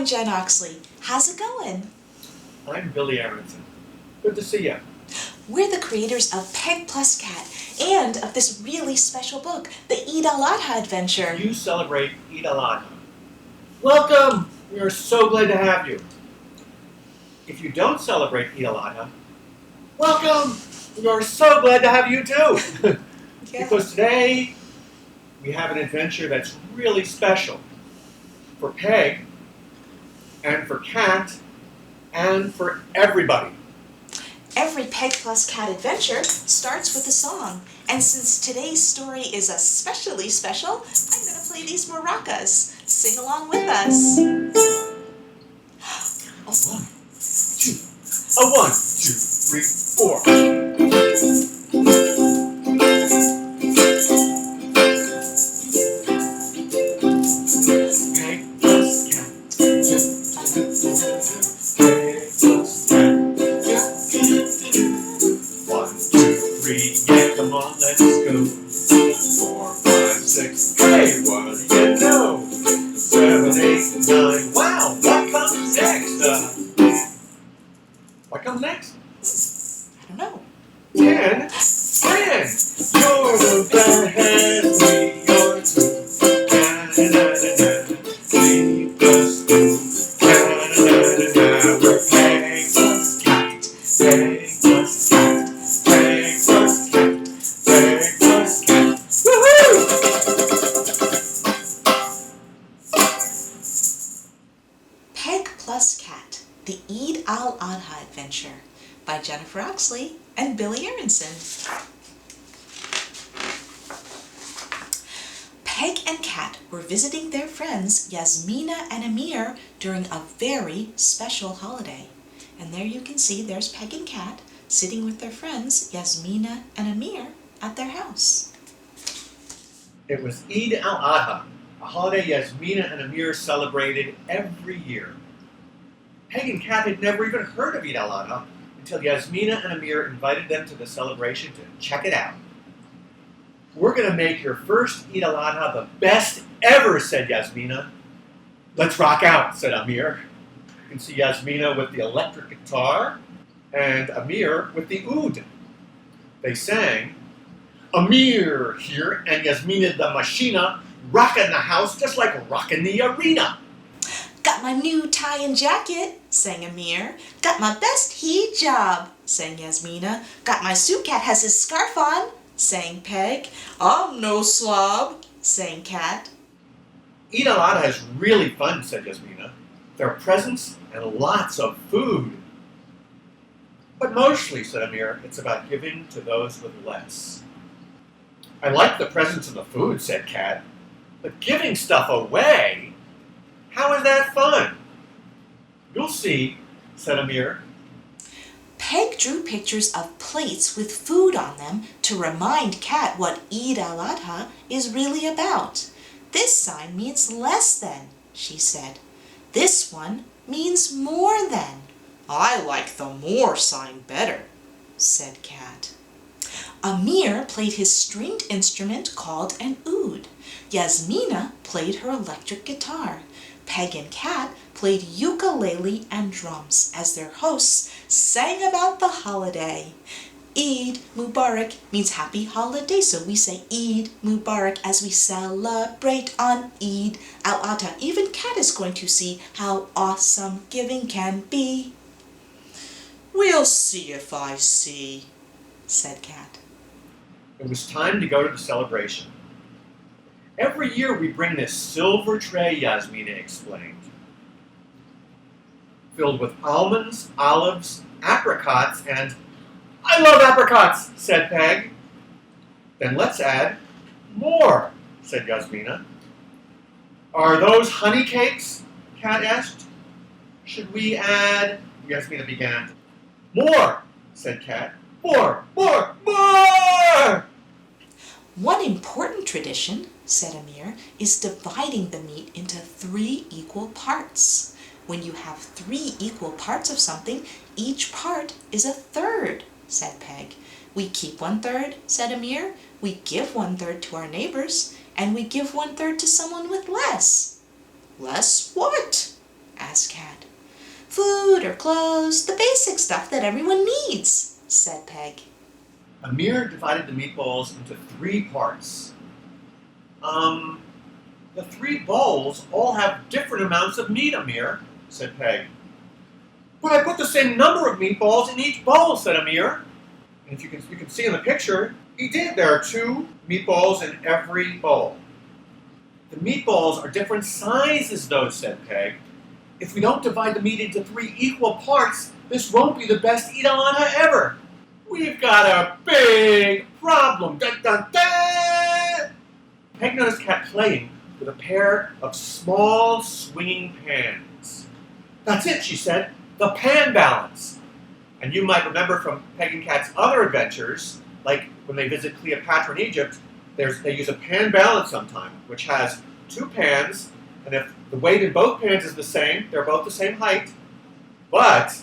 Jen Oxley. How's it going? I'm Billy Aronson. Good to see you. We're the creators of Peg Plus Cat and of this really special book, the Eid al-Adha Adventure. You celebrate Eid al-Adha. Welcome! We are so glad to have you. If you don't celebrate Eid al-Adha, welcome! We are so glad to have you too. Because today we have an adventure that's really special for Peg and for Cat and for everybody. Every Peg Plus Cat adventure starts with a song, and since today's story is especially special, I'm going to play these maracas. Sing along with us. One, two, three, four. Peg Plus Cat. Yeah, come on, let's go. 4, 5, 6, hey, what do you know? 7, 8, 9, wow, what comes next? What comes next? I don't know. 10, 10. You're the best, we are two. Na-na-na-na-na, 3 plus 2. Na-na-na-na-na, we're Peg Plus Cat. Peg Plus Cat. Peg Plus Cat. Peg Plus Cat. Woohoo! Peg Plus Cat, the Eid al-Adha Adventure by Jennifer Oxley and Billy Aronson. Peg and Cat were visiting their friends Yasmina and Amir during a very special holiday. And there you can see there's Peg and Cat sitting with their friends Yasmina and Amir at their house. It was Eid al-Adha, a holiday Yasmina and Amir celebrated every year. Peg and Cat had never even heard of Eid al-Adha until Yasmina and Amir invited them to the celebration to check it out. We're going to make your first Eid al-Adha the best ever, said Yasmina. Let's rock out, said Amir. You can see Yasmina with the electric guitar and Amir with the oud. They sang, Amir here and Yasmina the machina, rockin' the house just like rockin' the arena. Got my new tie and jacket, sang Amir. Got my best hijab, sang Yasmina. Got my suit cat has his scarf on, sang Peg. I'm no slob, sang Cat. Eid al-Adha is really fun, said Yasmina. There are presents and lots of food. But mostly, said Amir, it's about giving to those with less. I like the presents and the food, said Cat. But giving stuff away? How is that fun? You'll see, said Amir. Peg drew pictures of plates with food on them to remind Cat what Eid al-Adha is really about. This sign means less than, she said. This one means more than. I like the more sign better, said Cat. Amir played his stringed instrument called an oud. Yasmina played her electric guitar. Peg and Cat played ukulele and drums as their hosts sang about the holiday. Eid Mubarak means happy holiday, so we say Eid Mubarak as we celebrate on Eid al-Adha. Even Cat is going to see how awesome giving can be. We'll see if I see, said Cat. It was time to go to the celebration. Every year we bring this silver tray, Yasmina explained, filled with almonds, olives, apricots, and I love apricots, said Peg. Then let's add more, said Yasmina. Are those honey cakes? Cat asked. Should we add? Yasmina began. More, said Cat. More, more, more! One important tradition, said Amir, is dividing the meat into 3 equal parts. When you have 3 equal parts of something, each part is a third, said Peg. We keep 1/3, said Amir. We give 1/3 to our neighbors, and we give 1/3 to someone with less. Less what? asked Kat. Food or clothes, the basic stuff that everyone needs, said Peg. Amir divided the meatballs into 3 parts. The 3 bowls all have different amounts of meat, Amir, said Peg. But I put the same number of meatballs in each bowl, said Amir. And if you can see in the picture, he did. There are 2 meatballs in every bowl. The meatballs are different sizes, though, said Peg. If we don't divide the meat into 3 equal parts, this won't be the best Eid al-Adha ever. We've got a big problem. Dun, dun, dun! Peg noticed Kat playing with a pair of small swinging pans. That's it, she said, the pan balance. And you might remember from Peg and Kat's other adventures, like when they visit Cleopatra in Egypt, they use a pan balance sometime, which has 2 pans, and if the weight in both pans is the same, they're both the same height. But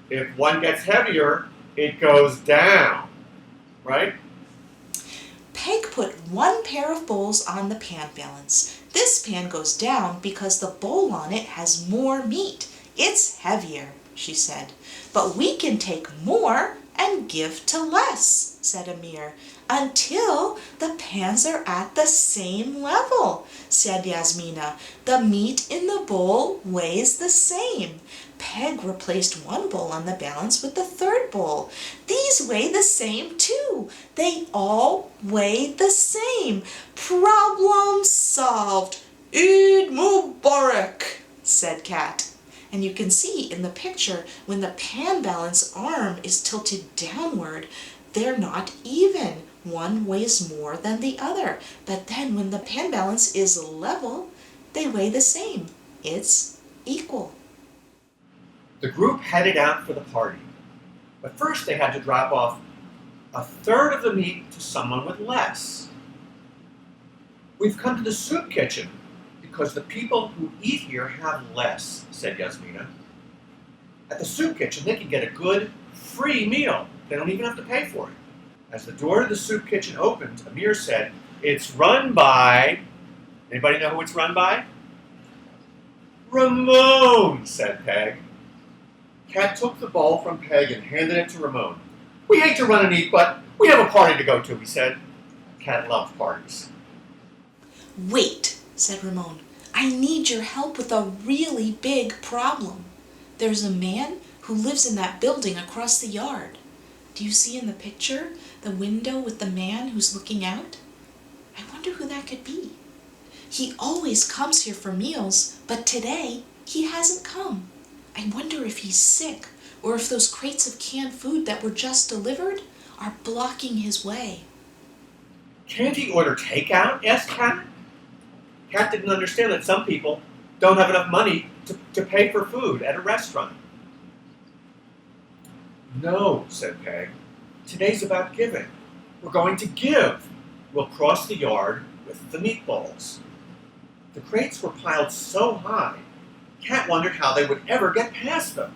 if one gets heavier, it goes down, right? Peg put 1 pair of bowls on the pan balance. This pan goes down because the bowl on it has more meat. It's heavier, she said. But we can take more and give to less, said Amir, until the pans are at the same level, said Yasmina. The meat in the bowl weighs the same. Peg replaced 1 bowl on the balance with the 3rd bowl. These weigh the same too. They all weigh the same. Problem solved. Eid Mubarak, said Kat. And you can see in the picture when the pan balance arm is tilted downward, they're not even. One weighs more than the other. But then when the pan balance is level, they weigh the same. It's equal. The group headed out for the party. But first they had to drop off 1/3 of the meat to someone with less. We've come to the soup kitchen because the people who eat here have less, said Yasmina. At the soup kitchen, they can get a good, free meal. They don't even have to pay for it. As the door to the soup kitchen opened, Amir said, it's run by... Anybody know who it's run by? Ramon, said Peg. Kat took the bowl from Peg and handed it to Ramon. We hate to run and eat, but we have a party to go to, he said. Kat loved parties. Wait, said Ramon. I need your help with a really big problem. There's a man who lives in that building across the yard. Do you see in the picture the window with the man who's looking out? I wonder who that could be. He always comes here for meals, but today he hasn't come. I wonder if he's sick or if those crates of canned food that were just delivered are blocking his way. Can't he order takeout? Asked Kat. Kat didn't understand that some people don't have enough money to pay for food at a restaurant. No, said Peg. Today's about giving. We're going to give. We'll cross the yard with the meatballs. The crates were piled so high, Kat wondered how they would ever get past them.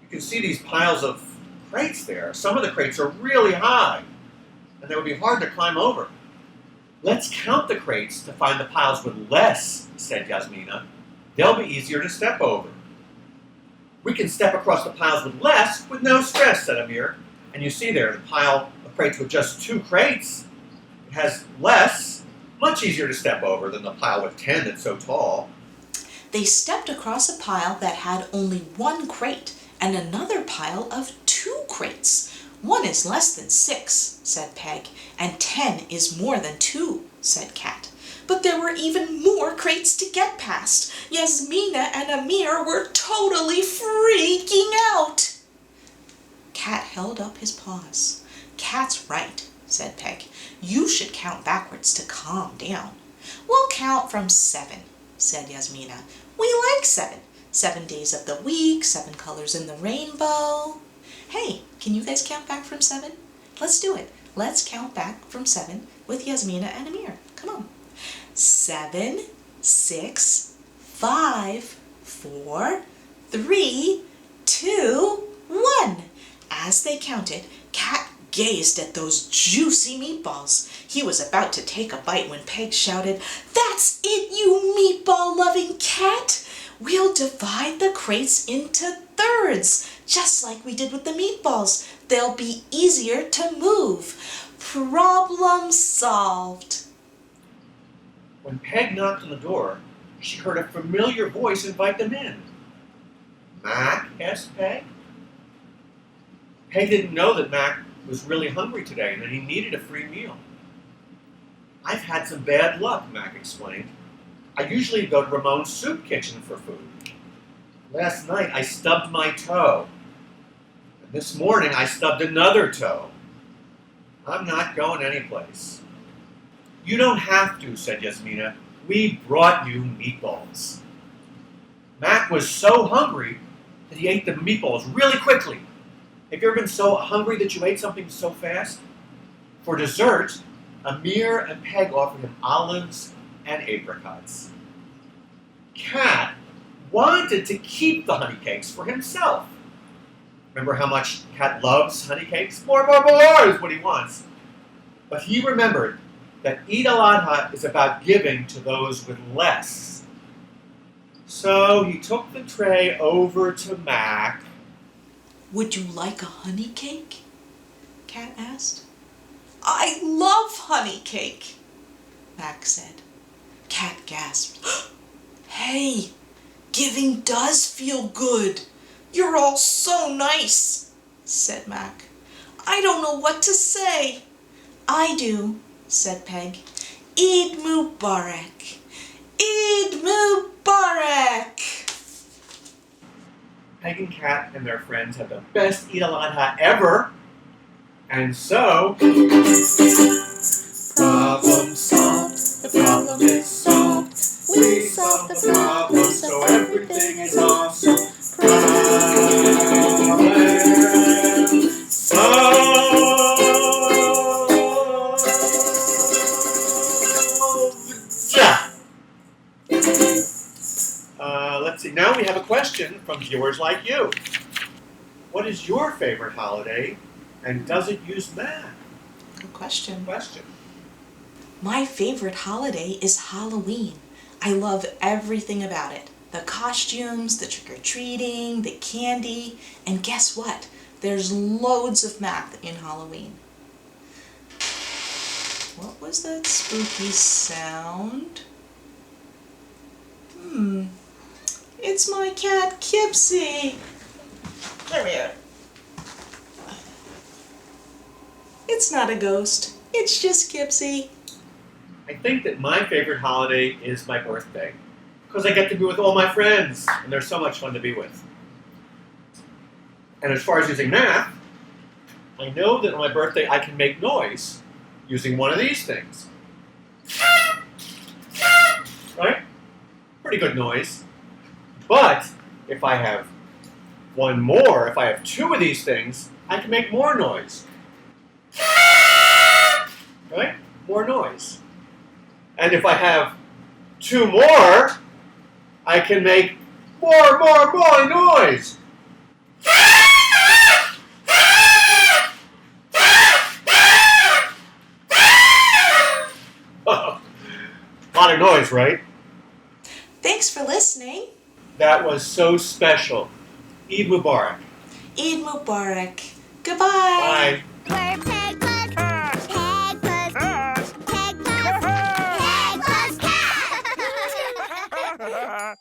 You can see these piles of crates there. Some of the crates are really high, and they would be hard to climb over. Let's count the crates to find the piles with less, said Yasmina. They'll be easier to step over. We can step across the piles with less with no stress, said Amir. And you see there, the pile of crates with just 2 crates has less, much easier to step over than the pile with 10 that's so tall. They stepped across a pile that had only 1 crate and another pile of 2 crates. 1 is less than 6, said Peg, and 10 is more than 2, said Kat. But there were even more crates to get past. Yasmina and Amir were totally freaking out. Kat held up his paws. Kat's right, said Peg. You should count backwards to calm down. We'll count from 7, said Yasmina. We like 7. 7 days of the week, 7 colors in the rainbow. Hey, can you guys count back from 7? Let's do it. Let's count back from 7 with Yasmina and Amir. Come on. 7, 6, 5, 4, 3, 2, 1. As they counted, Kat gazed at those juicy meatballs. He was about to take a bite when Peg shouted, "That's it, you meatball-loving cat! We'll divide the crates into thirds, just like we did with the meatballs. They'll be easier to move. Problem solved. When Peg knocked on the door, she heard a familiar voice invite them in. Mac? Asked Peg. Peg didn't know that Mac was really hungry today and that he needed a free meal. I've had some bad luck, Mac explained. I usually go to Ramon's soup kitchen for food. Last night I stubbed my toe. And this morning I stubbed another toe. I'm not going anyplace. You don't have to, said Yasmina. We brought you meatballs. Mac was so hungry that he ate the meatballs really quickly. Have you ever been so hungry that you ate something so fast? For dessert, Amir and Peg offered him olives and apricots. Cat wanted to keep the honey cakes for himself. Remember how much Cat loves honey cakes? More is what he wants. But he remembered that Eid al-Adha is about giving to those with less. So he took the tray over to Mac. Would you like a honey cake? Cat asked. I love honey cake, Mac said. Cat gasped. Hey, giving does feel good. You're all so nice, said Mac. I don't know what to say. I do, said Peg. Eid Mubarak. Eid Mubarak. Peg and Cat and their friends had the best Eid al-Adha ever. And so, problem solved, the problem is solved. We solved the problem, so everything is awesome. Problem solved. Let's see, now we have a question from viewers like you. What is your favorite holiday, and does it use math? Good question. My My favorite holiday is Halloween. I love everything about it. The costumes, the trick-or-treating, the candy, and guess what? There's loads of math in Halloween. What was that spooky sound? It's my cat Kipsy. Come here. It's not a ghost. It's just Kipsy. I think that my favorite holiday is my birthday, because I get to be with all my friends, and they're so much fun to be with. And as far as using math, I know that on my birthday I can make noise using one of these things. Right? Pretty good noise. But if I have one more, if I have two of these things, I can make more noise. Right? More noise. And if I have two more, I can make more noise. A lot of noise, right? Thanks for listening. That was so special. Eid Mubarak. Eid Mubarak. Goodbye. Bye. Peg plus cat. Peg plus cat.